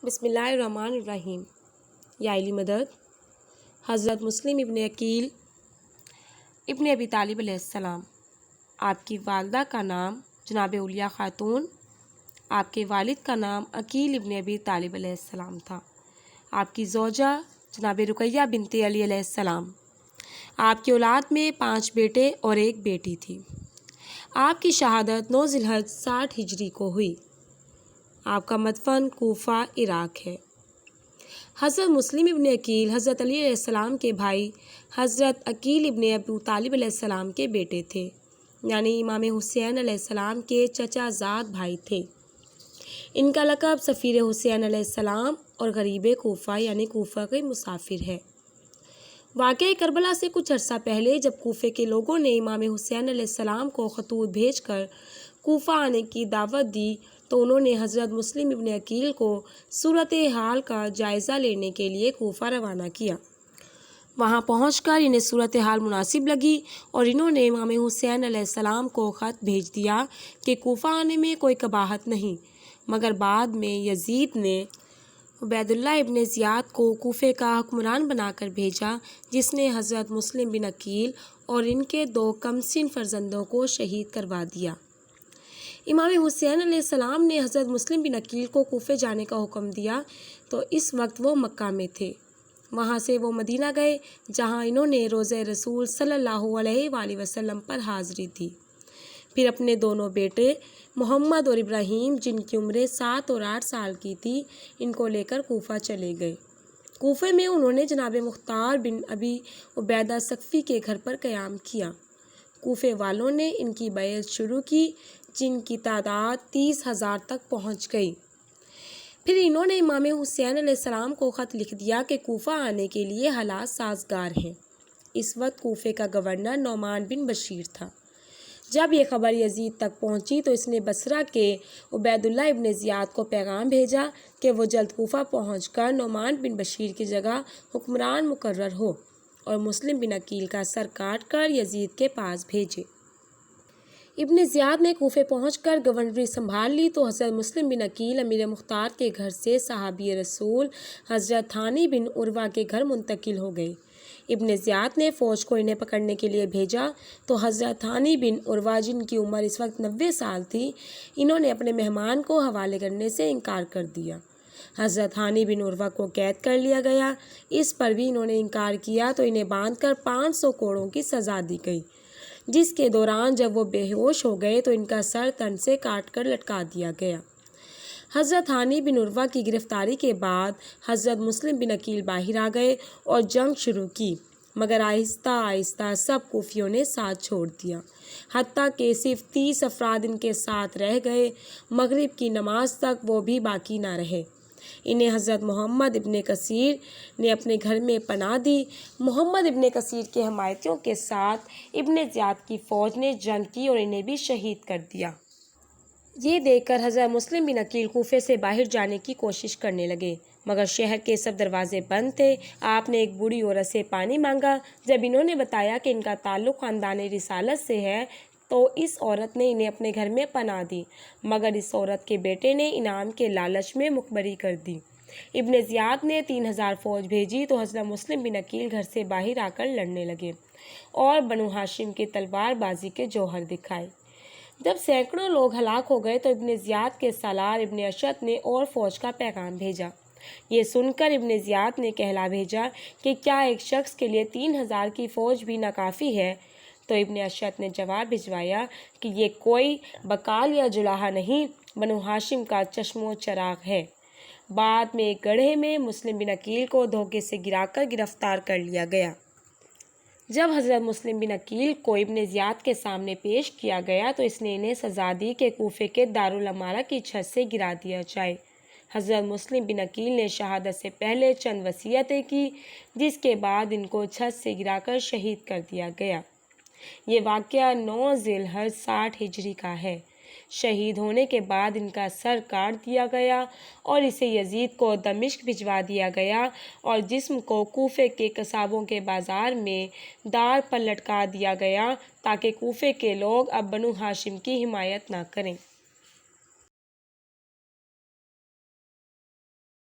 بسم اللہ الرحمن الرحیم۔ یا علی مدد حضرت مسلم ابن عقیل ابن ابی طالب علیہ السلام۔ آپ کی والدہ کا نام جناب اولیاء خاتون، آپ کے والد کا نام عقیل ابن ابی طالب علیہ السلام تھا۔ آپ کی زوجہ جناب رقیہ بنت علی علیہ السلام۔ آپ کی اولاد میں 5 بیٹے اور 1 بیٹی تھی۔ آپ کی شہادت 9 ذی الحج 60 ہجری کو ہوئی۔ آپ کا مدفن کوفہ عراق ہے۔ حضرت مسلم ابن عقیل حضرت علی علیہ السلام کے بھائی حضرت عقیل ابن ابی طالب علیہ السلام کے بیٹے تھے، یعنی امام حسین علیہ السلام کے چچا زاد بھائی تھے۔ ان کا لقب سفیر حسین علیہ السلام اور غریب کوفہ یعنی کوفہ کے مسافر ہے۔ واقعہ کربلا سے کچھ عرصہ پہلے جب کوفے کے لوگوں نے امام حسین علیہ السلام کو خطوط بھیج کر کوفہ آنے کی دعوت دی تو انہوں نے حضرت مسلم ابن عقیل کو صورتحال کا جائزہ لینے کے لیے کوفہ روانہ کیا۔ وہاں پہنچ کر انہیں صورتحال مناسب لگی اور انہوں نے امام حسین علیہ السلام کو خط بھیج دیا کہ کوفہ آنے میں کوئی قباحت نہیں، مگر بعد میں یزید نے عبید اللہ ابن زیاد کو کوفے کا حکمران بنا کر بھیجا، جس نے حضرت مسلم بن عقیل اور ان کے 2 کمسن فرزندوں کو شہید کروا دیا۔ امام حسین علیہ السلام نے حضرت مسلم بن عقیل کو کوفے جانے کا حکم دیا تو اس وقت وہ مکہ میں تھے۔ وہاں سے وہ مدینہ گئے جہاں انہوں نے روضہ رسول صلی اللہ علیہ وآلہ وسلم پر حاضری دی۔ پھر اپنے دونوں بیٹے محمد اور ابراہیم، جن کی عمریں 7 اور 8 سال کی تھی، ان کو لے کر کوفہ چلے گئے۔ کوفے میں انہوں نے جناب مختار بن ابی عبیدہ ثقفی کے گھر پر قیام کیا۔ کوفے والوں نے ان کی بیعت شروع کی، جن کی تعداد 30,000 تک پہنچ گئی۔ پھر انہوں نے امام حسین علیہ السلام کو خط لکھ دیا کہ کوفہ آنے کے لیے حالات سازگار ہیں۔ اس وقت کوفے کا گورنر نعمان بن بشیر تھا۔ جب یہ خبر یزید تک پہنچی تو اس نے بصرہ کے عبید اللہ ابن زیاد کو پیغام بھیجا کہ وہ جلد کوفہ پہنچ کر نعمان بن بشیر کی جگہ حکمران مقرر ہو اور مسلم بن عقیل کا سر کاٹ کر یزید کے پاس بھیجے۔ ابن زیاد نے کوفے پہنچ کر گورنری سنبھال لی تو حضرت مسلم بن عقیل امیر مختار کے گھر سے صحابی رسول حضرت تھانی بن عروہ کے گھر منتقل ہو گئے۔ ابن زیاد نے فوج کو انہیں پکڑنے کے لیے بھیجا تو حضرت تھانی بن عروہ، جن کی عمر اس وقت 90 سال تھی، انہوں نے اپنے مہمان کو حوالے کرنے سے انکار کر دیا۔ حضرت تھانی بن عروہ کو قید کر لیا گیا۔ اس پر بھی انہوں نے انکار کیا تو انہیں باندھ کر 500 کوڑوں کی سزا دی گئی، جس کے دوران جب وہ بے ہوش ہو گئے تو ان کا سر تن سے کاٹ کر لٹکا دیا گیا۔ حضرت تھانی بن عروہ کی گرفتاری کے بعد حضرت مسلم بن عقیل باہر آ گئے اور جنگ شروع کی، مگر آہستہ آہستہ سب کوفیوں نے ساتھ چھوڑ دیا، حتیٰ کہ صرف 30 افراد ان کے ساتھ رہ گئے۔ مغرب کی نماز تک وہ بھی باقی نہ رہے۔ انہیں حضرت محمد ابن کثیر نے اپنے گھر میں پناہ دی۔ محمد ابن کثیر کے حمایتیوں کے ساتھ ابن زیاد کی فوج نے جنگ کی اور انہیں بھی شہید کر دیا۔ یہ دیکھ کر حضرت مسلم بن عقیل کوفے سے باہر جانے کی کوشش کرنے لگے، مگر شہر کے سب دروازے بند تھے۔ آپ نے ایک بوڑھی عورت سے پانی مانگا۔ جب انہوں نے بتایا کہ ان کا تعلق خاندان رسالت سے ہے تو اس عورت نے انہیں اپنے گھر میں پناہ دی، مگر اس عورت کے بیٹے نے انعام کے لالچ میں مخبری کر دی۔ ابن زیاد نے 3000 فوج بھیجی تو حضرت مسلم بن عقیل گھر سے باہر آ کر لڑنے لگے اور بنو ہاشم کی تلوار بازی کے جوہر دکھائے۔ جب سینکڑوں لوگ ہلاک ہو گئے تو ابن زیاد کے سالار ابن اشعث نے اور فوج کا پیغام بھیجا۔ یہ سن کر ابن زیاد نے کہلا بھیجا کہ کیا ایک شخص کے لیے 3000 کی فوج بھی ناکافی ہے؟ تو ابن اشعث نے جواب بھجوایا کہ یہ کوئی بکال یا جلاحہ نہیں، بنو ہاشم کا چشم و چراغ ہے۔ بعد میں ایک گڑھے میں مسلم بن عقیل کو دھوکے سے گرا کر گرفتار کر لیا گیا۔ جب حضرت مسلم بن عقیل کو ابن زیاد کے سامنے پیش کیا گیا تو اس نے انہیں سزا دی کہ کوفے کے دارالامارہ کی چھت سے گرا دیا جائے۔ حضرت مسلم بن عقیل نے شہادت سے پہلے چند وصیتیں کی، جس کے بعد ان کو چھت سے گرا کر شہید کر دیا گیا۔ یہ واقعہ 9 ذی الحج 60 ہجری کا ہے۔ شہید ہونے کے بعد ان کا سر کاٹ دیا گیا اور اسے یزید کو دمشق بھجوا دیا گیا اور جسم کو کوفے کے قصابوں کے بازار میں دار پر لٹکا دیا گیا تاکہ کوفے کے لوگ اب بنو ہاشم کی حمایت نہ کریں۔